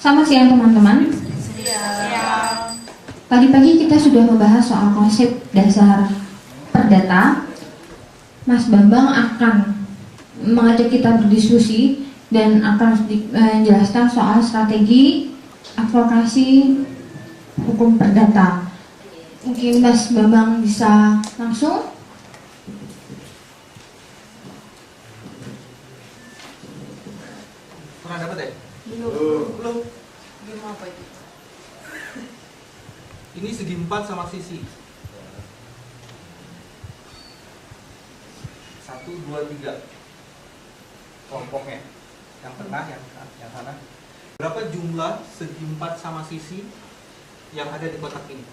Selamat siang teman-teman. Tadi pagi kita sudah membahas soal konsep dasar perdata. Mas Bambang akan mengajak kita berdiskusi dan akan menjelaskan soal strategi advokasi hukum perdata. Mungkin Mas Bambang bisa langsung. Pernah dapat ya? Belum. Belum apa itu? Ini segi 4 sama sisi 1, 2, 3 kelompoknya. Yang tengah, yang sana. Berapa jumlah segi 4 sama sisi yang ada di kotak ini?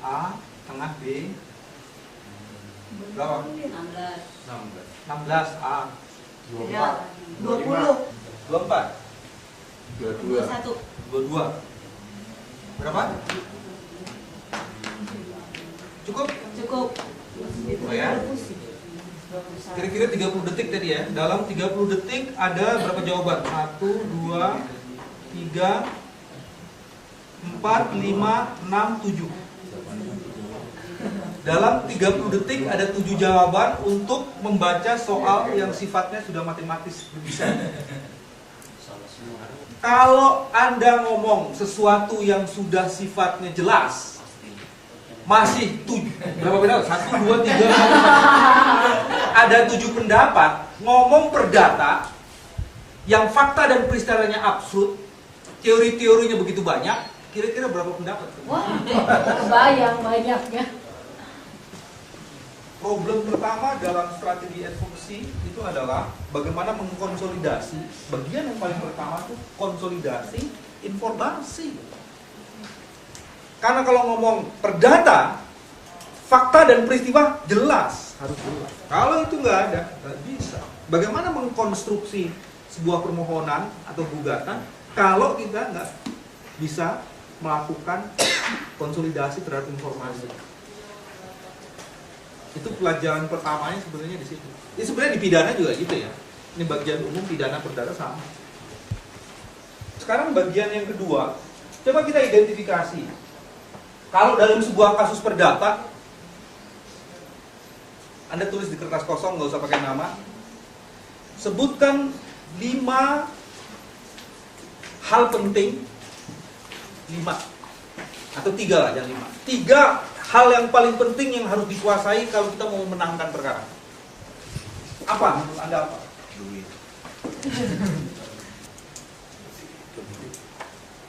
A, tengah B. Berapa? 16 A. 20. 24. 21. 22. Berapa? Cukup? Cukup. Oh ya. Kira-kira 30 detik tadi ya. Dalam 30 detik ada berapa jawaban? 1, 2, 3, 4, 5, 6, 7. Dalam 30 detik ada 7 jawaban untuk membaca soal yang sifatnya sudah matematis bisa. Kalau Anda ngomong sesuatu yang sudah sifatnya jelas, masih 7, berapa pendapat? 1, 2, 3, 4, ada 7 pendapat, ngomong perdata, yang fakta dan peristiwanya absurd, teori-teorinya begitu banyak, kira-kira berapa pendapat? Wah, kebayang banyaknya. Problem pertama dalam strategi advocacy itu adalah bagaimana mengkonsolidasi. Bagian yang paling pertama itu konsolidasi informasi. Karena kalau ngomong perdata, fakta dan peristiwa jelas, harus jelas. Kalau itu nggak ada, nggak bisa. Bagaimana mengkonstruksi sebuah permohonan atau gugatan kalau kita nggak bisa melakukan konsolidasi terhadap informasi? Itu pelajaran pertamanya sebenarnya di situ. Ini sebenarnya di pidana juga gitu ya. Ini bagian umum pidana perdata sama. Sekarang bagian yang kedua, coba kita identifikasi. Kalau dalam sebuah kasus perdata, Anda tulis di kertas kosong, nggak usah pakai nama. Sebutkan 5 hal penting, 5 atau 3 lah, jangan 5. 3 hal yang paling penting yang harus dikuasai kalau kita mau memenangkan perkara. Apa menurut Anda apa? Duit.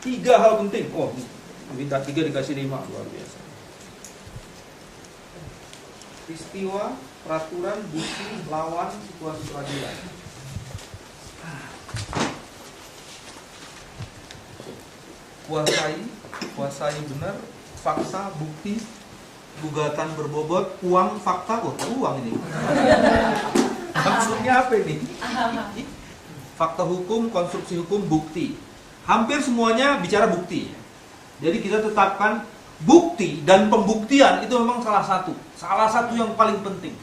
3 hal penting. Oh, minta 3 dikasih 5, luar biasa. Peristiwa, peraturan, bukti, lawan, situasi peradilan. Kuasai benar, fakta, bukti, gugatan berbobot, uang, fakta. Wah, uang ini. Maksudnya apa ini? Fakta hukum, konstruksi hukum, bukti. Hampir semuanya bicara bukti. Jadi kita tetapkan bukti dan pembuktian itu memang salah satu yang paling penting.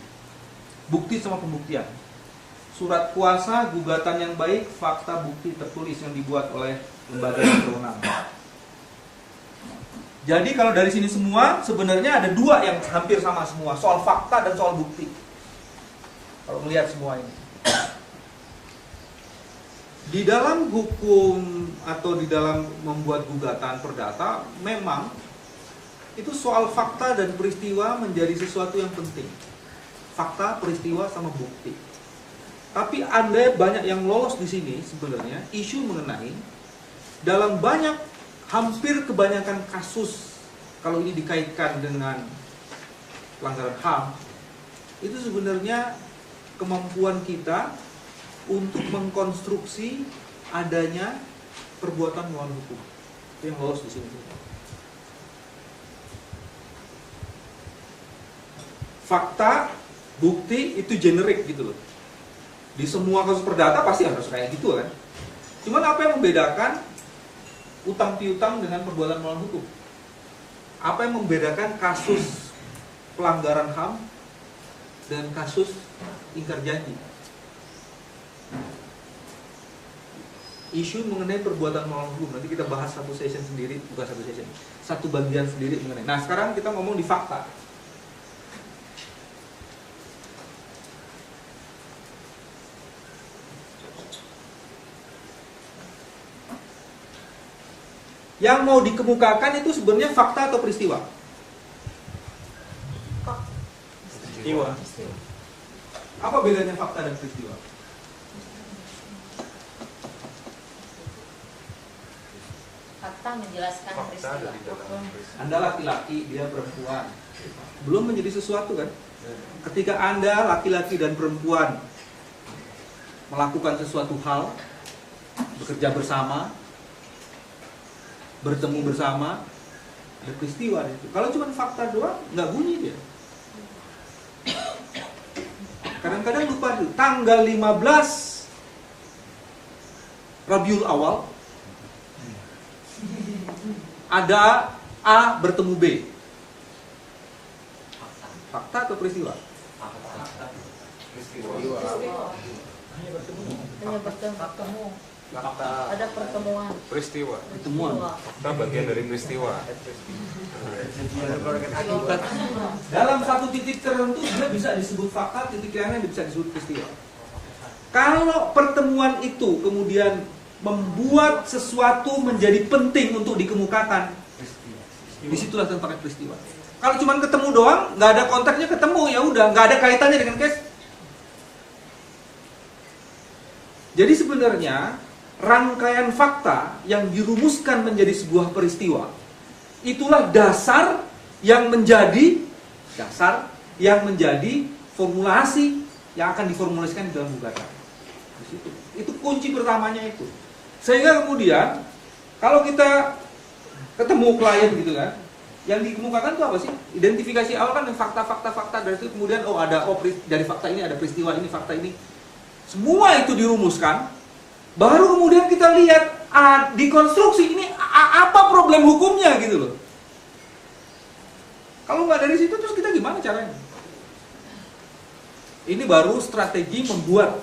Bukti sama pembuktian. Surat kuasa, gugatan yang baik, fakta, bukti tertulis yang dibuat oleh lembaga yang berwenang. Jadi kalau dari sini semua sebenarnya ada 2 yang hampir sama semua, soal fakta dan soal bukti. Kalau melihat semua ini. Di dalam hukum atau di dalam membuat gugatan perdata, memang itu soal fakta dan peristiwa menjadi sesuatu yang penting. Fakta, peristiwa, sama bukti. Tapi Anda banyak yang lolos di sini sebenarnya isu mengenai dalam hampir kebanyakan kasus, kalau ini dikaitkan dengan pelanggaran HAM, itu sebenarnya kemampuan kita untuk mengkonstruksi adanya perbuatan melawan hukum. Itu yang lolos di sini. Fakta, bukti itu generik gitu loh. Di semua kasus perdata pasti harus kayak gitu kan. Cuman apa yang membedakan utang piutang dengan perbuatan melawan hukum? Apa yang membedakan kasus pelanggaran HAM dan kasus ingkar janji? isu mengenai perbuatan melawan hukum. Nanti kita bahas satu session sendiri, bukan satu session, satu bagian sendiri mengenai. Nah, sekarang kita ngomong di fakta. Yang mau dikemukakan itu sebenarnya fakta atau peristiwa? Peristiwa. Apa bedanya fakta dan peristiwa? Fakta menjelaskan Fakta peristiwa. dari dalam peristiwa. Anda laki-laki, dia perempuan. Belum menjadi sesuatu kan? Ketika Anda laki-laki dan perempuan melakukan sesuatu hal, bekerja bersama, bertemu bersama, ada peristiwa itu. Kalau cuma fakta doang, nggak bunyi dia. Kadang-kadang lupa tuh, tanggal 15 Rabiul Awal ada A bertemu B. Fakta atau peristiwa? Peristiwa. Hanya bertemu. Fakta. Ada pertemuan. Peristiwa. Pertemuan. Fakta bagian dari peristiwa. Dalam satu titik tertentu dia bisa disebut fakta, titik lainnya bisa disebut peristiwa. Kalau pertemuan itu kemudian membuat sesuatu menjadi penting untuk dikemukakan, disitulah tempatnya peristiwa. Kalau cuma ketemu doang, nggak ada konteksnya ketemu, ya udah, nggak ada kaitannya dengan case. Jadi sebenarnya rangkaian fakta yang dirumuskan menjadi sebuah peristiwa, itulah dasar yang menjadi formulasi yang akan diformulasikan di dalam gugatan. Di situ. Itu kunci pertamanya itu. Sehingga kemudian kalau kita ketemu klien gitu kan, yang dikemukakan itu apa sih? Identifikasi awal kan fakta-fakta dari itu, kemudian dari fakta ini ada peristiwa ini, fakta ini. Semua itu dirumuskan. Baru kemudian kita lihat dikonstruksi ini apa problem hukumnya gitu loh. Kalau nggak dari situ terus kita gimana caranya? Ini baru strategi membuat.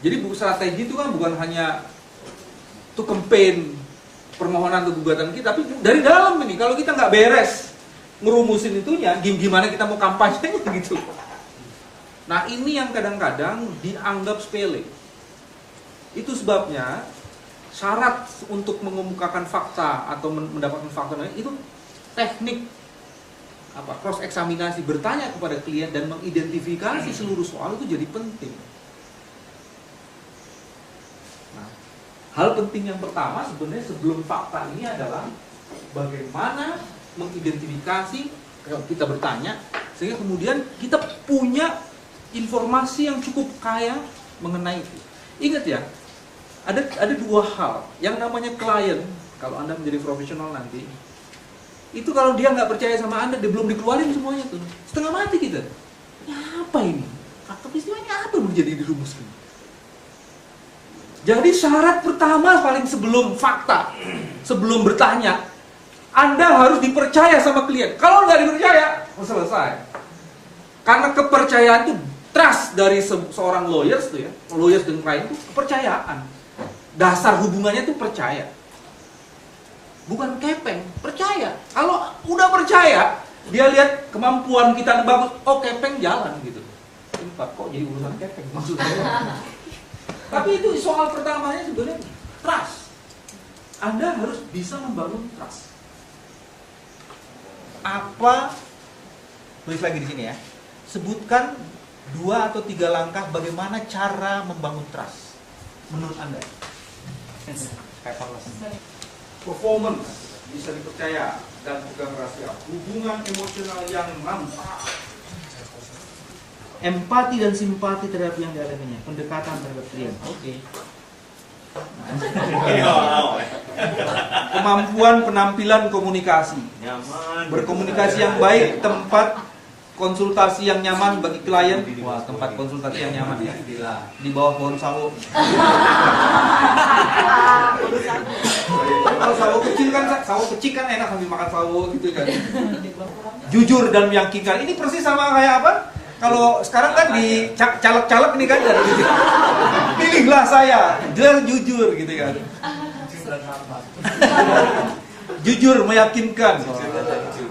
Jadi strategi itu kan bukan hanya to campaign permohonan atau gugatan kita, tapi dari dalam ini. Kalau kita nggak beres ngerumusin itunya, gimana kita mau kampanye gitu. Nah ini yang kadang-kadang dianggap sepele. Itu sebabnya syarat untuk mengemukakan fakta atau mendapatkan fakta itu teknik cross eksaminasi, bertanya kepada klien dan mengidentifikasi seluruh soal itu jadi penting. Nah, hal penting yang pertama sebenarnya sebelum fakta ini adalah bagaimana mengidentifikasi kalau kita bertanya sehingga kemudian kita punya informasi yang cukup kaya mengenai itu. Ingat ya, ada dua hal. Yang namanya klien, kalau Anda menjadi profesional nanti, itu kalau dia nggak percaya sama Anda, dia belum dikeluarin semuanya tuh. Setengah mati kita. Ya, apa ini? Fakta peristiwanya apa yang menjadi dirumuskan? Jadi syarat pertama paling sebelum fakta, sebelum bertanya, Anda harus dipercaya sama klien. Kalau nggak dipercaya, selesai. Karena kepercayaan itu trust dari seorang lawyers tuh ya, lawyers dan klien itu kepercayaan. Dasar hubungannya itu percaya. Bukan kepeng, percaya. Kalau udah percaya, dia lihat kemampuan kita bagus, oh kepeng jalan gitu. Kok jadi urusan kepeng maksudnya? Tapi itu soal pertamanya sebenarnya trust. Anda harus bisa membangun trust. Tulis lagi di sini ya. Sebutkan 2 atau 3 langkah bagaimana cara membangun trust menurut Anda. Performance bisa dipercaya dan pegang rahasia. Hubungan emosional yang mantap. Empati dan simpati terhadap yang dialaminya. Pendekatan terhadap klien. Oke. Kemampuan penampilan komunikasi. Berkomunikasi yang baik, tempat konsultasi yang nyaman bagi klien. Wah, tempat konsultasi yang nyaman ya. Di bawah pohon sawo. Kalau sawo kecil kan enak sambil makan sawo gitu kan. Jujur dan meyakinkan. Ini persis sama kayak apa? Kalau sekarang kan di caleg-caleg ini kan dari gitu. Pilih Pilihlah saya, dia jujur gitu kan. Jujur, meyakinkan.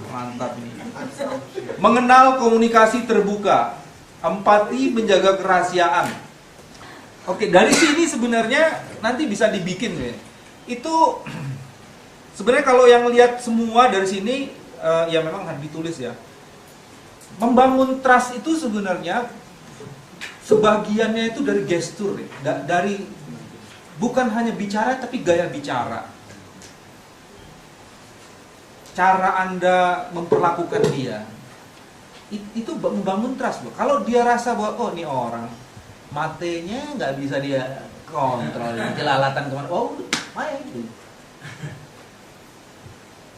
Mantap nih. Mengenal komunikasi terbuka, empati, menjaga kerahasiaan. Oke, dari sini sebenarnya nanti bisa dibikin ya. Itu sebenarnya kalau yang lihat semua dari sini ya memang harus ditulis ya. Membangun trust itu sebenarnya sebagiannya itu dari gestur ya. Dari bukan hanya bicara tapi gaya bicara. Cara Anda memperlakukan dia. Itu membangun trust loh. Kalau dia rasa bahwa oh ini orang matenya nggak bisa dia kontrol, jelalatan kemana, wow, main gitu.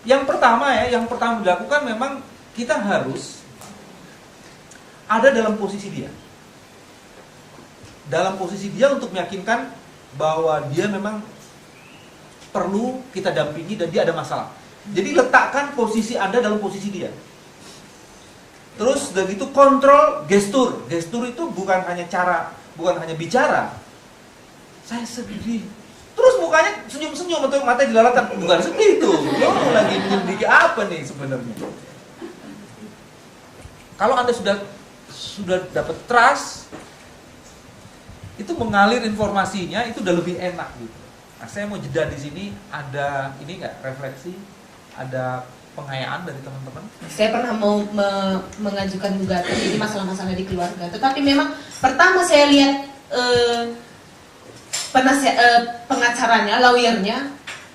Yang pertama dilakukan memang kita harus ada dalam posisi dia. Dalam posisi dia untuk meyakinkan bahwa dia memang perlu kita dampingi dan dia ada masalah. Jadi letakkan posisi Anda dalam posisi dia. Terus udah gitu kontrol gestur. Gestur itu bukan hanya bicara. Saya sedih. Terus mukanya senyum-senyum atau mata dilalatan. Bukan sedih itu. Lo lagi menyedih apa nih sebenarnya? Kalau Anda sudah dapat trust, itu mengalir informasinya itu udah lebih enak gitu. Nah, saya mau jeda di sini ada ini nggak refleksi, ada pengayaan dari teman-teman? Saya pernah mau mengajukan gugatan ini masalah-masalah di keluarga. Tetapi memang pertama saya lihat pengacaranya, lawyernya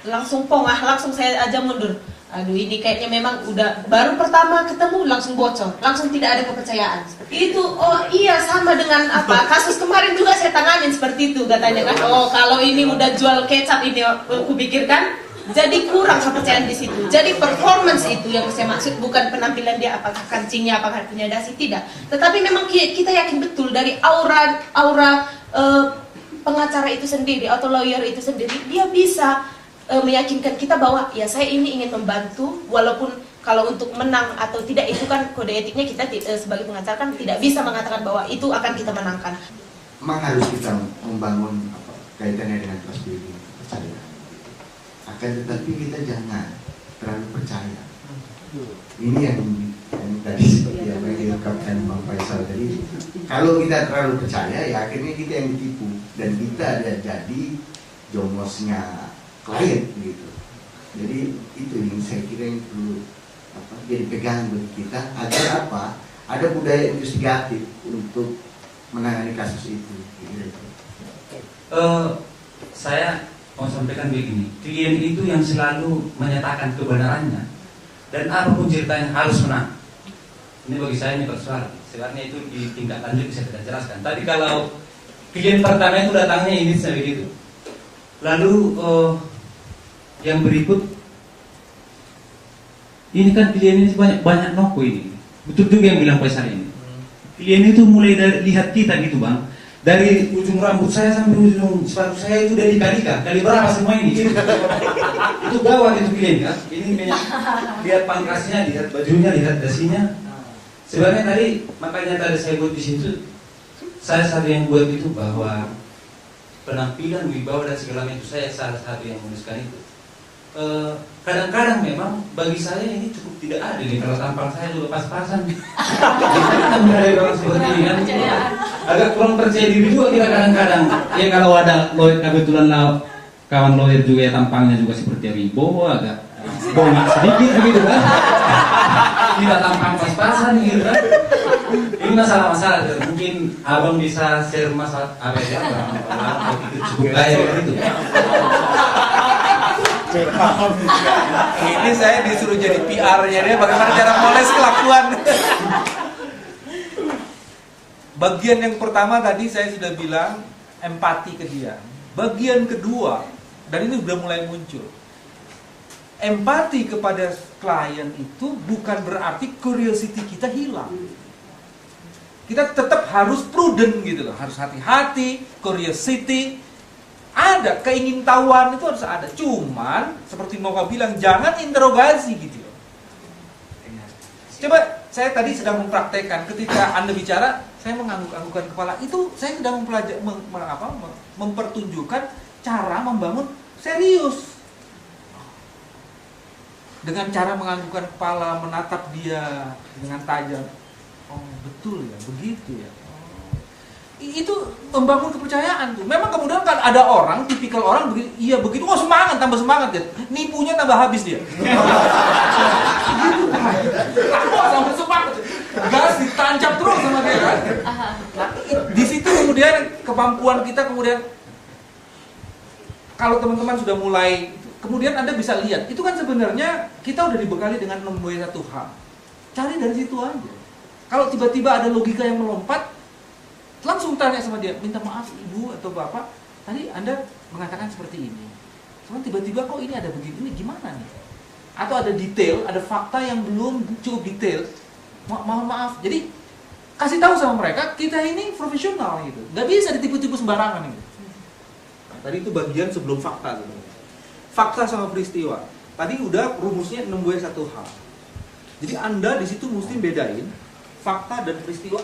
langsung pongah, langsung saya aja mundur. Aduh ini kayaknya memang udah baru pertama ketemu langsung bocor, langsung tidak ada kepercayaan. Itu oh iya sama dengan apa kasus kemarin juga saya tanganin seperti itu katanya kan. Oh kalau ini udah jual kecap ini aku pikirkan. Jadi kurang kepercayaan di situ. Jadi performance itu yang saya maksud bukan penampilan dia apakah kancingnya apakah punya dasi tidak. Tetapi memang kita yakin betul dari aura pengacara itu sendiri atau lawyer itu sendiri dia bisa meyakinkan kita bahwa ya saya ini ingin membantu walaupun kalau untuk menang atau tidak itu kan kode etiknya kita sebagai pengacara kan tidak bisa mengatakan bahwa itu akan kita menangkan. Memang harus kita membangun kaitannya dengan trust building, kepercayaan. Akan tetapi kita jangan terlalu percaya. Ini yang tadi seperti yang diungkapkan Bang Faisal tadi. Kalau kita terlalu percaya, ya akhirnya kita yang ditipu dan kita ada jadi jomosnya klien gitu. Jadi itu yang saya kira yang perlu jadi pegangan bagi kita agar apa? Ada budaya investigatif untuk menangani kasus itu. Saya mau sampaikan begini, klien itu yang selalu menyatakan kebenarannya dan apapun ceritanya harus menang. Ini bagi saya ini persoalan. Sebenarnya itu di tingkat lanjut bisa kita jelaskan. Tadi kalau klien pertama itu datangnya ini begitu. Lalu yang berikut ini kan klien ini banyak noko ini. Betul juga yang bilang Faisal ini. Klien itu mulai dari lihat kita gitu bang. Dari ujung rambut saya sampai ujung sepatu saya itu dari kali berapa semua ini gitu. Itu gawat itu klien kan. Ini lihat pangkasnya, lihat bajunya, lihat dasinya. Sebenarnya tadi makanya tadi saya buat di situ. Saya satu yang buat itu bahwa penampilan, wibawa dan segala macam itu saya salah satu yang menuliskan itu. Kadang-kadang memang bagi saya ini cukup tidak adil kalau tampang saya juga pas-pasan. Ada orang seperti ini kan. Agak kurang percaya diri juga kita kadang-kadang. Ya kalau ada lawyer kebetulan kawan lawyer juga ya tampangnya juga seperti Wibowo agak bongak sedikit begitu kan. Tidak tampang pas-pasan gitu kan. Ini masalah-masalah mungkin abang bisa share masalah apa ya itu cukup gaya begitu. Ini saya disuruh jadi PR-nya dia bagaimana cara moles kelakuan. Bagian yang pertama tadi saya sudah bilang empati ke dia. Bagian kedua dan ini sudah mulai muncul. Empati kepada klien itu bukan berarti curiosity kita hilang. Kita tetap harus prudent gitu loh, harus hati-hati, curiosity ada, keingintahuan itu harus ada. Cuman seperti Moka bilang jangan interogasi gitu loh. Coba saya tadi sedang mempraktekkan ketika Anda bicara, saya mengangguk-anggukkan kepala. Itu saya sedang mempertunjukkan cara membangun serius. Dengan cara menganggukkan kepala, menatap dia dengan tajam. Oh, betul ya, begitu ya. Itu membangun kepercayaan tuh. Memang kemudian kan ada orang, tipikal orang begitu, iya begitu, oh semangat, tambah semangat ya. Nipunya tambah habis dia. Aku sampai semangat. Gas ditancap terus sama dia kan. Nah, di situ kemudian kemampuan kita kemudian kalau teman-teman sudah mulai, kemudian Anda bisa lihat, itu kan sebenarnya kita udah dibekali dengan membuat satu hal. Cari dari situ aja. Kalau tiba-tiba ada logika yang melompat, langsung tanya sama dia, minta maaf ibu atau bapak, tadi Anda mengatakan seperti ini. Cuman tiba-tiba kok ini ada begini, ini gimana nih? Atau ada detail, ada fakta yang belum cukup detail. Mohon maaf. Jadi kasih tahu sama mereka, kita ini profesional gitu. Gak bisa ditipu-tipu sembarangan gitu. Nah, tadi itu bagian sebelum fakta gitu. Fakta sama peristiwa. Tadi udah rumusnya 6W1H. Jadi Anda di situ mesti bedain fakta dan peristiwa.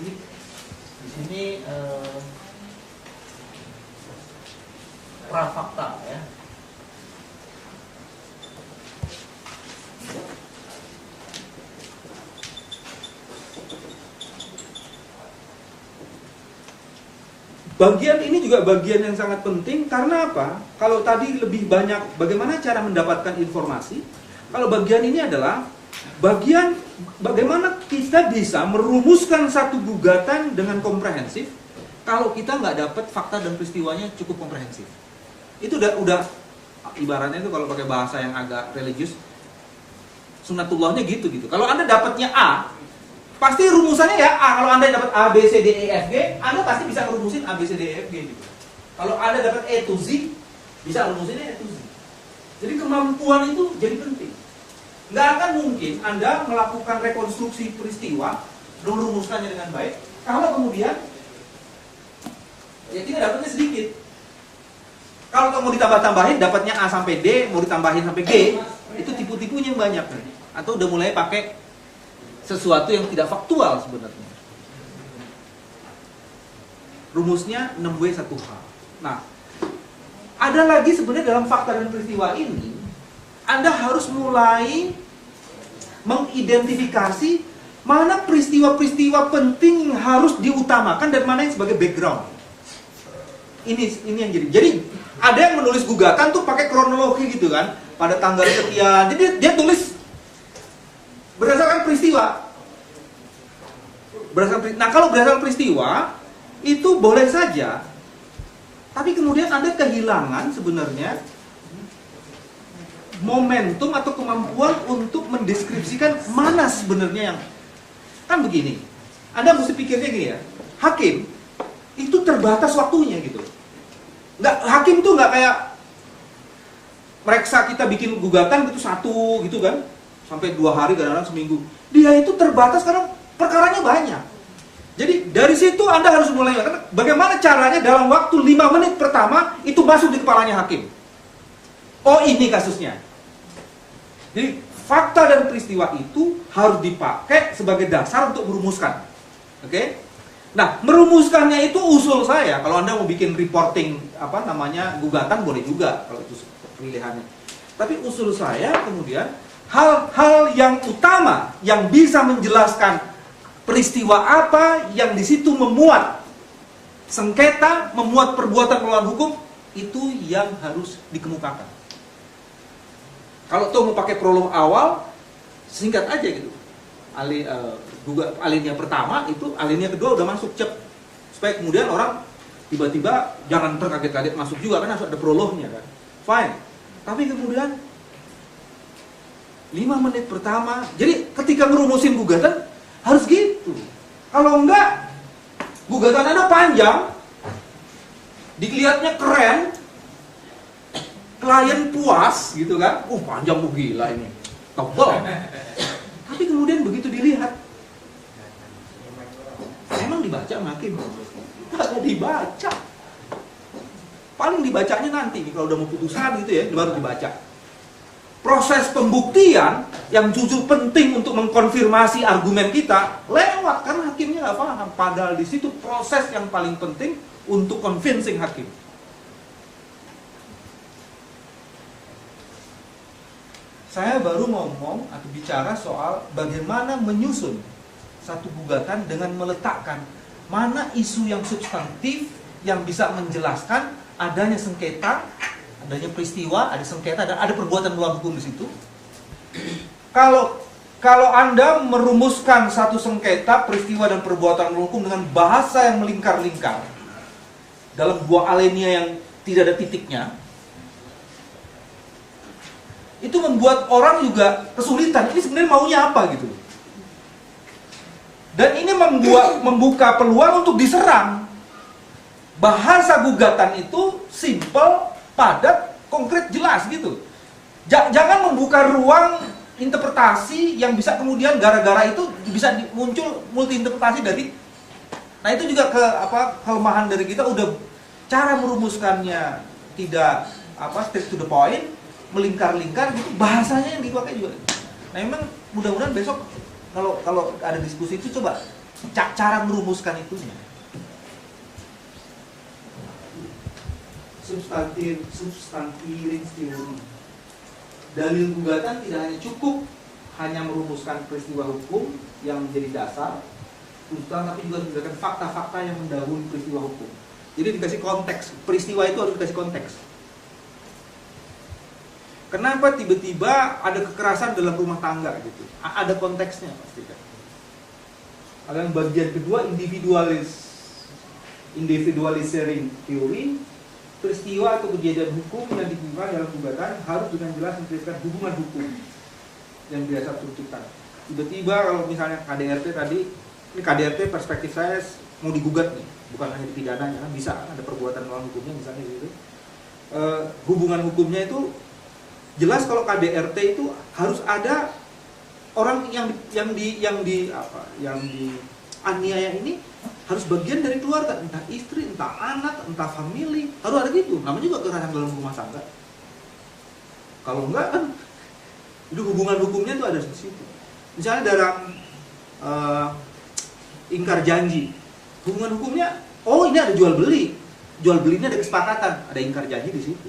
Di sini prafakta ya. Bagian ini juga bagian yang sangat penting karena apa? Kalau tadi lebih banyak bagaimana cara mendapatkan informasi, kalau bagian ini adalah bagian bagaimana kita bisa merumuskan satu gugatan dengan komprehensif kalau kita nggak dapat fakta dan peristiwanya cukup komprehensif. Itu udah ibaratnya itu kalau pakai bahasa yang agak religius, sunatullahnya gitu. Kalau Anda dapatnya A, pasti rumusannya ya A. Kalau Anda dapat A, B, C, D, E, F, G, Anda pasti bisa merumusin A, B, C, D, E, F, G gitu. Kalau Anda dapat E to Z, bisa rumusinnya E to Z. Jadi kemampuan itu jadi penting. Nggak akan mungkin Anda melakukan rekonstruksi peristiwa, merumuskannya dengan baik, kalau kemudian ya kita dapatnya sedikit. Kalau mau ditambah-tambahin, dapatnya A sampai D, mau ditambahin sampai G, itu tipu-tipunya yang banyak. Atau udah mulai pakai sesuatu yang tidak faktual sebenarnya. Rumusnya 6W1H. Nah, ada lagi sebenarnya dalam fakta dan peristiwa ini, Anda harus mulai mengidentifikasi mana peristiwa-peristiwa penting yang harus diutamakan dan mana yang sebagai background. Ini yang jadi ada yang menulis gugatan tuh pakai kronologi gitu kan, pada tanggal sekian. Jadi dia tulis berdasarkan peristiwa. Nah, kalau berdasarkan peristiwa itu boleh saja, tapi kemudian Anda kehilangan sebenarnya momentum atau kemampuan untuk mendeskripsikan mana sebenarnya yang kan begini. Anda mesti pikirnya gini ya, hakim itu terbatas waktunya gitu. Hakim tuh nggak kayak mereka kita bikin gugatan gitu satu gitu kan, sampai 2 hari kadang-kadang seminggu. Dia itu terbatas karena perkaranya banyak. Jadi dari situ Anda harus mulai bagaimana caranya dalam waktu 5 menit pertama itu masuk di kepalanya hakim. Oh, ini kasusnya. Jadi fakta dan peristiwa itu harus dipakai sebagai dasar untuk merumuskan. Oke? Nah, merumuskannya itu usul saya. Kalau Anda mau bikin reporting gugatan boleh juga kalau itu pilihannya. Tapi usul saya kemudian hal-hal yang utama yang bisa menjelaskan peristiwa apa yang di situ memuat sengketa, memuat perbuatan melawan hukum, itu yang harus dikemukakan. Kalau tuh mau pakai prolog awal, singkat aja gitu. Alinea pertama itu, alinea kedua udah masuk cep. Supaya kemudian orang tiba-tiba jangan terkaget-kaget masuk juga, kan harus ada prolognya kan. Fine. Tapi kemudian 5 menit pertama, jadi ketika ngerumusin gugatan harus gitu. Kalau enggak, gugatan Anda panjang, dilihatnya keren, klien puas gitu kan, panjang gila ini, tebal. Tapi kemudian begitu dilihat, emang dibaca sama hakim? Nggak dibaca. Paling dibacanya nanti nih kalau udah mau putusan gitu ya, baru dibaca. Proses pembuktian yang jujur penting untuk mengkonfirmasi argumen kita lewat karena hakimnya nggak paham. Padahal di situ proses yang paling penting untuk convincing hakim. Saya baru ngomong atau bicara soal bagaimana menyusun satu gugatan dengan meletakkan mana isu yang substantif yang bisa menjelaskan adanya sengketa, adanya peristiwa, ada sengketa dan ada perbuatan melawan hukum di situ. Kalau Anda merumuskan satu sengketa, peristiwa dan perbuatan melawan hukum dengan bahasa yang melingkar-lingkar dalam buah alinea yang tidak ada titiknya, itu membuat orang juga kesulitan. Ini sebenarnya maunya apa gitu. Dan ini membuka peluang untuk diserang. Bahasa gugatan itu simple, padat, konkret, jelas gitu. Jangan membuka ruang interpretasi yang bisa kemudian gara-gara itu bisa muncul multi interpretasi dari. Nah itu juga kelemahan dari kita, udah cara merumuskannya tidak straight to the point, melingkar-lingkar gitu, bahasanya yang dipakai juga. Nah memang mudah-mudahan besok kalau ada diskusi itu coba cara merumuskan itunya. Substantiating theory. Dalil gugatan tidak hanya cukup hanya merumuskan peristiwa hukum yang menjadi dasar tuntutan, tapi juga memberikan fakta-fakta yang mendahului peristiwa hukum. Jadi dikasih konteks, peristiwa itu harus dikasih konteks. Kenapa tiba-tiba ada kekerasan dalam rumah tangga gitu? Ada konteksnya pasti kan. Ada yang bagian kedua individualisering theory, peristiwa atau kejadian hukum yang digunakan dalam gugatan harus dengan jelas menceritakan hubungan hukum yang biasa tuntutan. Tiba-tiba kalau misalnya KDRT tadi, ini KDRT perspektif saya mau digugat nih, bukan hanya pidananya, kan bisa ada perbuatan melawan hukumnya misalnya gitu. Hubungan hukumnya itu jelas kalau KDRT itu harus ada orang yang dianiaya ini harus bagian dari keluarga, entah istri, entah anak, entah family, harus ada gitu. Namanya juga kekerasan dalam rumah tangga. Kalau enggak kan itu hubungan hukumnya itu ada di situ. Misalnya dalam ingkar janji, hubungan hukumnya, oh ini ada jual beli ini ada kesepakatan, ada ingkar janji di situ.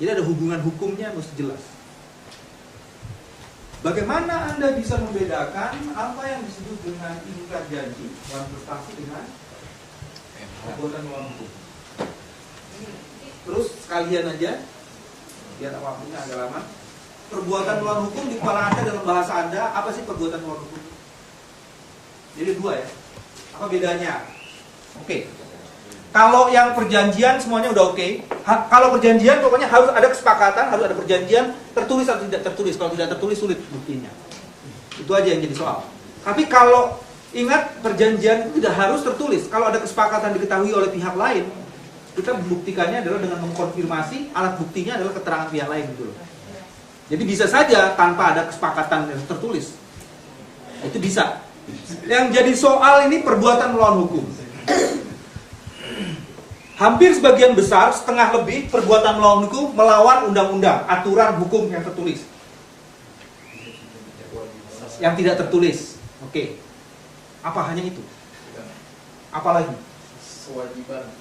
Jadi ada hubungan hukumnya mesti jelas. Bagaimana Anda bisa membedakan apa yang disebut dengan ingkar janji dan prestasi dengan perbuatan melawan hukum? Terus sekalian aja, biar waktunya agak lama. Perbuatan melawan hukum di kepala Anda dalam bahasa Anda, apa sih perbuatan melawan hukum? Jadi dua ya. Apa bedanya? Oke. Kalau yang perjanjian semuanya udah oke. Kalau perjanjian pokoknya harus ada kesepakatan, harus ada perjanjian tertulis atau tidak tertulis. Kalau tidak tertulis sulit buktinya. Itu aja yang jadi soal. Tapi kalau ingat perjanjian itu tidak harus tertulis. Kalau ada kesepakatan diketahui oleh pihak lain, kita membuktikannya adalah dengan mengkonfirmasi alat buktinya adalah keterangan pihak lain gitu loh. Jadi bisa saja tanpa ada kesepakatan yang tertulis. Itu bisa. Yang jadi soal ini perbuatan melawan hukum. Hampir sebagian besar, setengah lebih perbuatan melawan hukum melawan undang-undang, aturan hukum yang tertulis. Yang tidak tertulis. Oke. Apa hanya itu? Apalagi? Kewajiban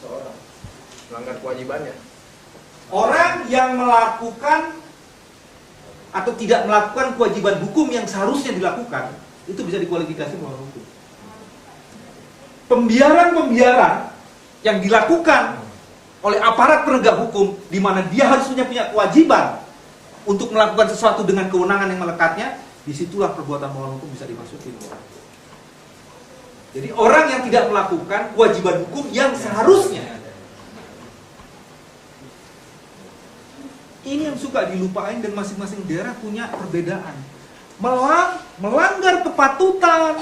seorang melanggar kewajibannya. Orang yang melakukan atau tidak melakukan kewajiban hukum yang seharusnya dilakukan, itu bisa dikualifikasi melawan hukum. Pembiaran-pembiaran yang dilakukan oleh aparat penegak hukum, di mana dia harusnya punya kewajiban untuk melakukan sesuatu dengan kewenangan yang melekatnya, disitulah perbuatan melawan hukum bisa dimasukin. Jadi orang yang tidak melakukan kewajiban hukum yang seharusnya, ini yang suka dilupain dan masing-masing daerah punya perbedaan. Melanggar kepatutan,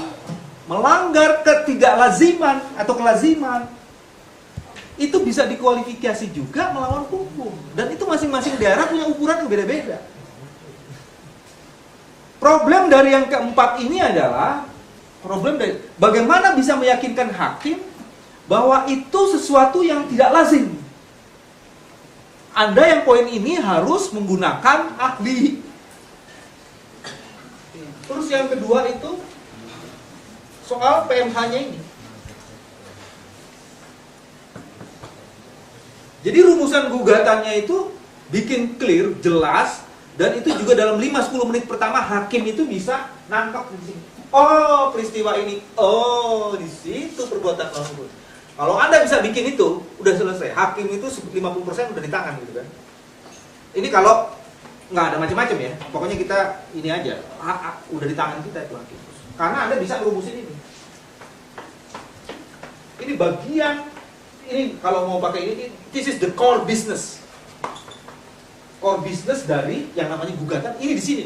melanggar ketidaklaziman atau kelaziman, itu bisa dikualifikasi juga melawan hukum. Dan itu masing-masing daerah punya ukuran yang beda-beda. Problem dari yang keempat ini adalah problem dari bagaimana bisa meyakinkan hakim bahwa itu sesuatu yang tidak lazim. Anda yang poin ini harus menggunakan ahli. Terus yang kedua itu soal PMH-nya ini. Jadi rumusan gugatannya itu bikin clear, jelas, dan itu juga dalam 5-10 menit pertama hakim itu bisa nangkap di sini. Oh, peristiwa ini. Oh, di situ perbuatan melawan hukum. Kalau Anda bisa bikin itu, udah selesai. Hakim itu 50% udah di tangan gitu kan. Ini kalau nggak ada macam-macam ya. Pokoknya kita ini aja, udah di tangan kita itu hakim. Karena Anda bisa ngerumusin ini. Ini bagian, ini kalau mau pakai ini, this is the core business. Core business dari yang namanya gugatan, ini di sini.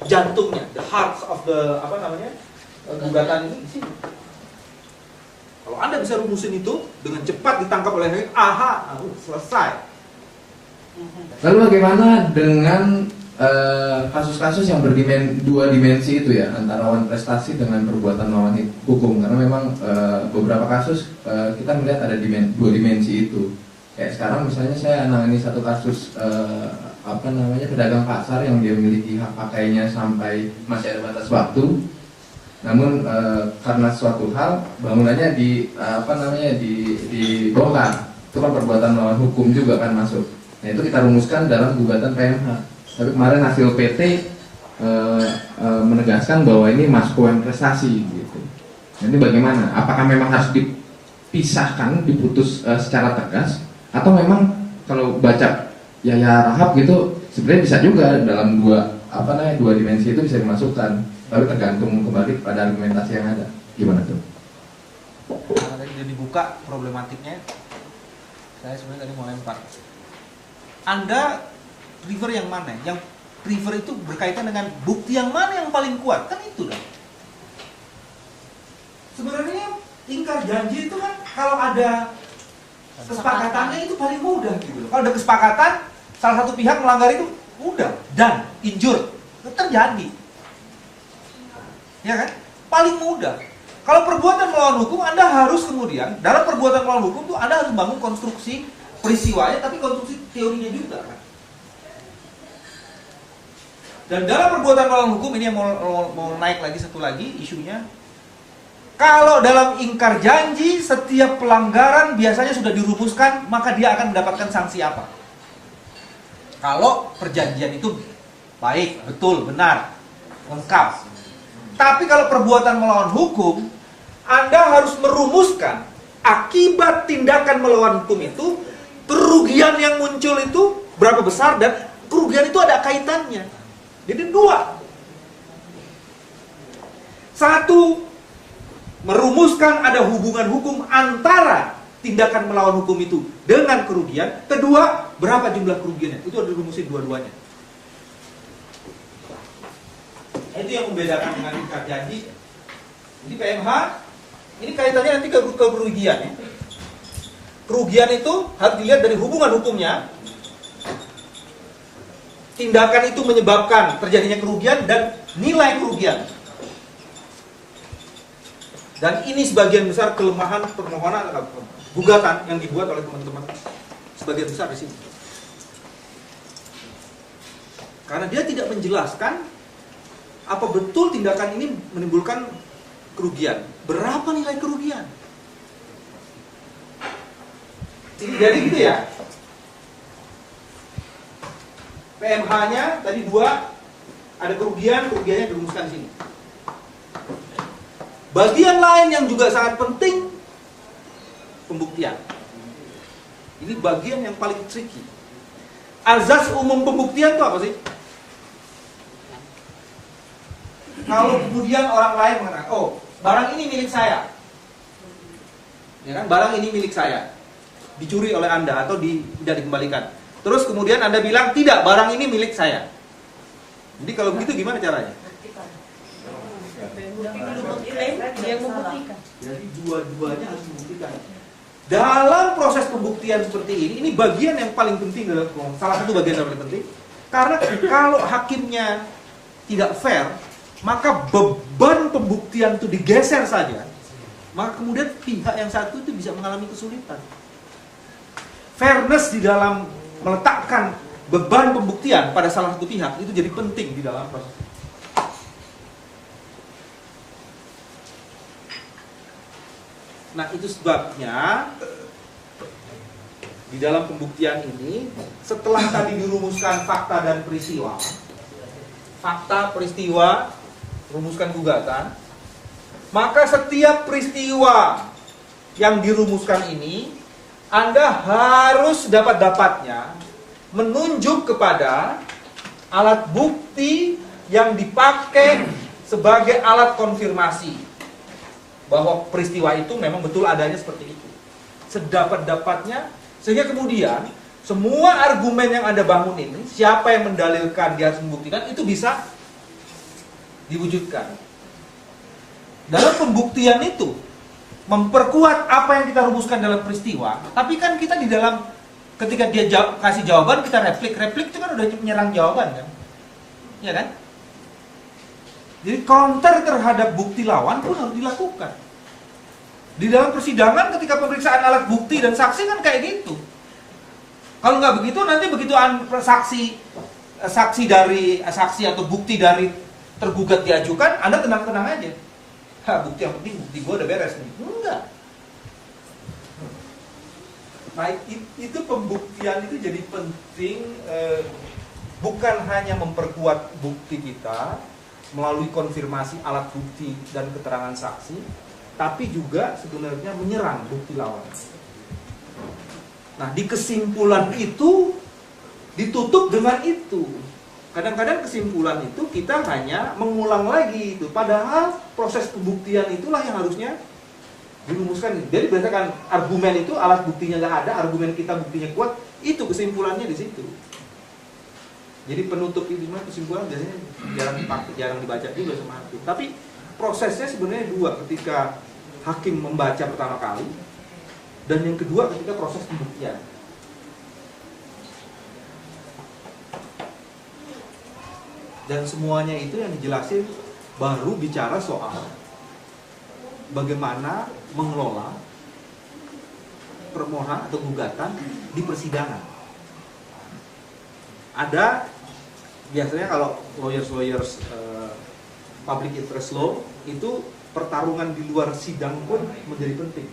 Jantungnya, the heart of the, apa namanya, gugatan ini di sini. Kalau Anda bisa rumusin itu, dengan cepat ditangkap oleh hakim, aha, selesai. Lalu bagaimana dengan kasus-kasus yang dua dimensi itu ya, antara lawan prestasi dengan perbuatan melawan hukum? Karena memang beberapa kasus kita melihat ada dua dimensi itu. Kayak sekarang misalnya saya nangani satu kasus pedagang pasar yang dia memiliki hak pakainya sampai masih ada batas waktu. Namun karena suatu hal bangunannya dibongkar, itu kan perbuatan melawan hukum juga kan masuk. Nah itu kita rumuskan dalam gugatan PMH. Tapi kemarin hasil PT menegaskan bahwa ini masuk UMR prestasi gitu. Jadi bagaimana? Apakah memang harus dipisahkan, diputus secara tegas, atau memang kalau baca Yahya Rahab gitu sebenarnya bisa juga dalam dua dimensi itu bisa dimasukkan, tapi tergantung kembali pada argumentasi yang ada. Gimana tuh? Karena tadi sudah dibuka problematiknya, saya sebenarnya tadi mau lempar. Anda prefer yang mana? Yang prefer itu berkaitan dengan bukti yang mana yang paling kuat? Kan itu kan. Sebenarnya ingkar janji itu kan kalau ada kesepakatannya itu paling mudah gitu. Kalau ada kesepakatan, salah satu pihak melanggar itu mudah dan injure, terjadi. Ya kan? Paling mudah. Kalau perbuatan melawan hukum, Anda harus kemudian dalam perbuatan melawan hukum itu Anda harus bangun konstruksi peristiwanya, tapi konstruksi teorinya juga kan. Dan dalam perbuatan melawan hukum ini yang mau naik lagi satu lagi isunya. Kalau dalam ingkar janji setiap pelanggaran biasanya sudah dirumuskan, maka dia akan mendapatkan sanksi apa? Kalau perjanjian itu baik, betul, benar, lengkap. Tapi kalau perbuatan melawan hukum, Anda harus merumuskan akibat tindakan melawan hukum itu, kerugian yang muncul itu berapa besar, dan kerugian itu ada kaitannya. Jadi dua. Satu, merumuskan ada hubungan hukum antara tindakan melawan hukum itu dengan kerugian. Kedua, berapa jumlah kerugiannya. Itu harus dirumusin dua-duanya. Itu yang membedakan dengan ingkar janji. Jadi PMH, ini kaitannya nanti ke kerugian ya. Kerugian itu harus dilihat dari hubungan hukumnya. Tindakan itu menyebabkan terjadinya kerugian dan nilai kerugian. Dan ini sebagian besar kelemahan permohonan gugatan yang dibuat oleh teman-teman. Sebagian besar di sini. Karena dia tidak menjelaskan apa betul tindakan ini menimbulkan kerugian. Berapa nilai kerugian? Jadi gitu ya. PMH-nya tadi dua, ada kerugiannya dirumuskan di sini. Bagian lain yang juga sangat penting, pembuktian. Ini bagian yang paling tricky. Azas umum pembuktian itu apa sih? Kalau kemudian orang lain mengatakan, oh, barang ini milik saya. Ya kan, barang ini milik saya. Dicuri oleh Anda atau tidak dikembalikan. Terus kemudian Anda bilang, tidak, barang ini milik saya. Jadi kalau begitu gimana caranya? Yang membuktikan. Jadi dua-duanya harus membuktikan. Dalam proses pembuktian seperti ini bagian yang paling penting dalam salah satu bagian yang paling penting. Karena kalau hakimnya tidak fair, maka beban pembuktian itu digeser saja. Maka kemudian pihak yang satu itu bisa mengalami kesulitan. Fairness di dalam meletakkan beban pembuktian pada salah satu pihak itu jadi penting di dalam proses. Nah, itu sebabnya di dalam pembuktian ini, setelah tadi dirumuskan fakta dan peristiwa, fakta, peristiwa, rumuskan gugatan, maka setiap peristiwa yang dirumuskan ini, Anda harus dapat-dapatnya menunjuk kepada alat bukti yang dipakai sebagai alat konfirmasi bahwa peristiwa itu memang betul adanya seperti itu. Sedapat-dapatnya, sehingga kemudian semua argumen yang Anda bangun ini, siapa yang mendalilkan, dia harus membuktikan, itu bisa diwujudkan. Dalam pembuktian itu memperkuat apa yang kita rumuskan dalam peristiwa, tapi kan kita di dalam, ketika dia kasih jawaban, kita replik itu kan udah menyerang jawaban kan, ya kan? Jadi counter terhadap bukti lawan pun harus dilakukan. Di dalam persidangan ketika pemeriksaan alat bukti dan saksi kan kayak gitu. Kalau nggak begitu, nanti begitu saksi atau bukti dari tergugat diajukan, Anda tenang-tenang aja. Bukti yang penting, bukti gue udah beres nih. Enggak. Nah, itu pembuktian itu jadi penting, bukan hanya memperkuat bukti kita melalui konfirmasi alat bukti dan keterangan saksi, tapi juga sebenarnya menyerang bukti lawan. Nah, di kesimpulan itu ditutup dengan itu. Kadang-kadang kesimpulan itu kita hanya mengulang lagi itu, padahal proses pembuktian itulah yang harusnya dirumuskan. Jadi berdasarkan argumen itu, alat buktinya nggak ada, argumen kita buktinya kuat, itu kesimpulannya di situ. Jadi penutup itu, kesimpulan biasanya jarang dipakai, jarang dibaca juga sama hakim. Tapi prosesnya sebenarnya dua, ketika hakim membaca pertama kali, dan yang kedua ketika proses pembuktian. Dan semuanya itu yang dijelasin baru bicara soal bagaimana mengelola permohonan atau gugatan di persidangan. Ada biasanya kalau lawyers public interest law itu pertarungan di luar sidang pun menjadi penting.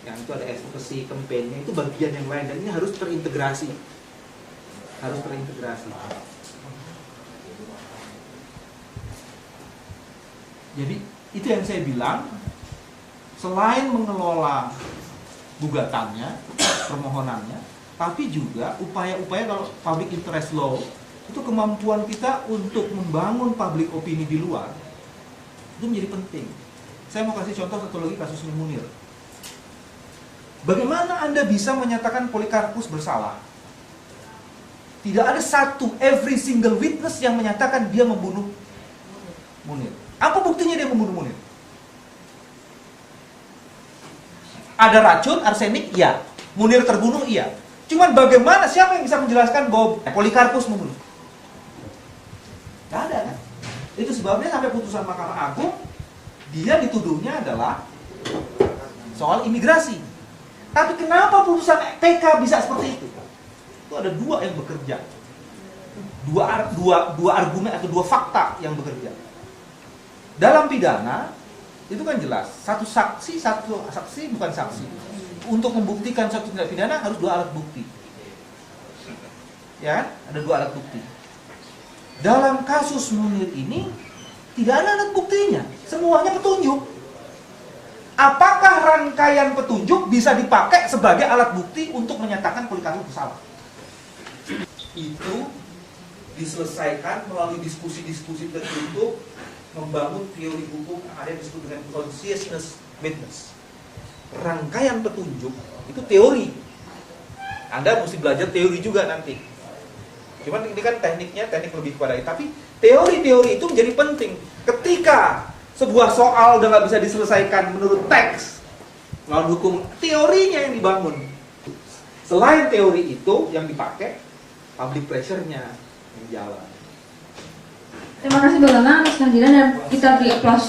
Yang itu ada advocacy, campaign-nya, itu bagian yang lain, dan ini harus terintegrasi. Jadi itu yang saya bilang, selain mengelola gugatannya, permohonannya, tapi juga upaya-upaya kalau public interest law itu kemampuan kita untuk membangun public opini di luar itu menjadi penting. Saya mau kasih contoh satu lagi, kasus Munir. Bagaimana Anda bisa menyatakan Polikarpus bersalah? Tidak ada satu, every single witness yang menyatakan dia membunuh Munir. Apa buktinya dia membunuh Munir? Ada racun, arsenik? Iya. Munir terbunuh? Iya. Cuman bagaimana, siapa yang bisa menjelaskan bahwa Polikarpus membunuh? Tidak ada kan? Itu sebabnya sampai putusan Mahkamah Agung, dia dituduhnya adalah soal imigrasi. Tapi kenapa putusan PK bisa seperti itu? Itu ada dua yang bekerja. Dua argumen atau dua fakta yang bekerja. Dalam pidana, itu kan jelas. Satu saksi bukan saksi. Untuk membuktikan suatu tindak pidana harus dua alat bukti. Ya, ada dua alat bukti. Dalam kasus Munir ini, tidak ada alat buktinya. Semuanya petunjuk. Apakah rangkaian petunjuk bisa dipakai sebagai alat bukti untuk menyatakan Polikarpus bersalah? Itu diselesaikan melalui diskusi-diskusi tertutup, membangun teori hukum yang ada disebut dengan consciousness witness. Rangkaian petunjuk itu teori. Anda mesti belajar teori juga nanti. Cuman ini kan teknik lebih kepada itu. Tapi teori-teori itu menjadi penting. Ketika sebuah soal udah nggak bisa diselesaikan menurut teks melalui hukum, teorinya yang dibangun. Selain teori itu yang dipakai, public pressure-nya yang jalan. Terima kasih Bang Lana atas kehadiran dan kita beri aplaus.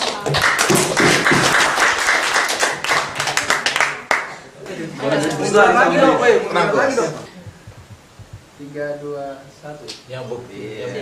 Mundur lagi dong, lagi dong. 3, 2, 1. Yang bukti. Yang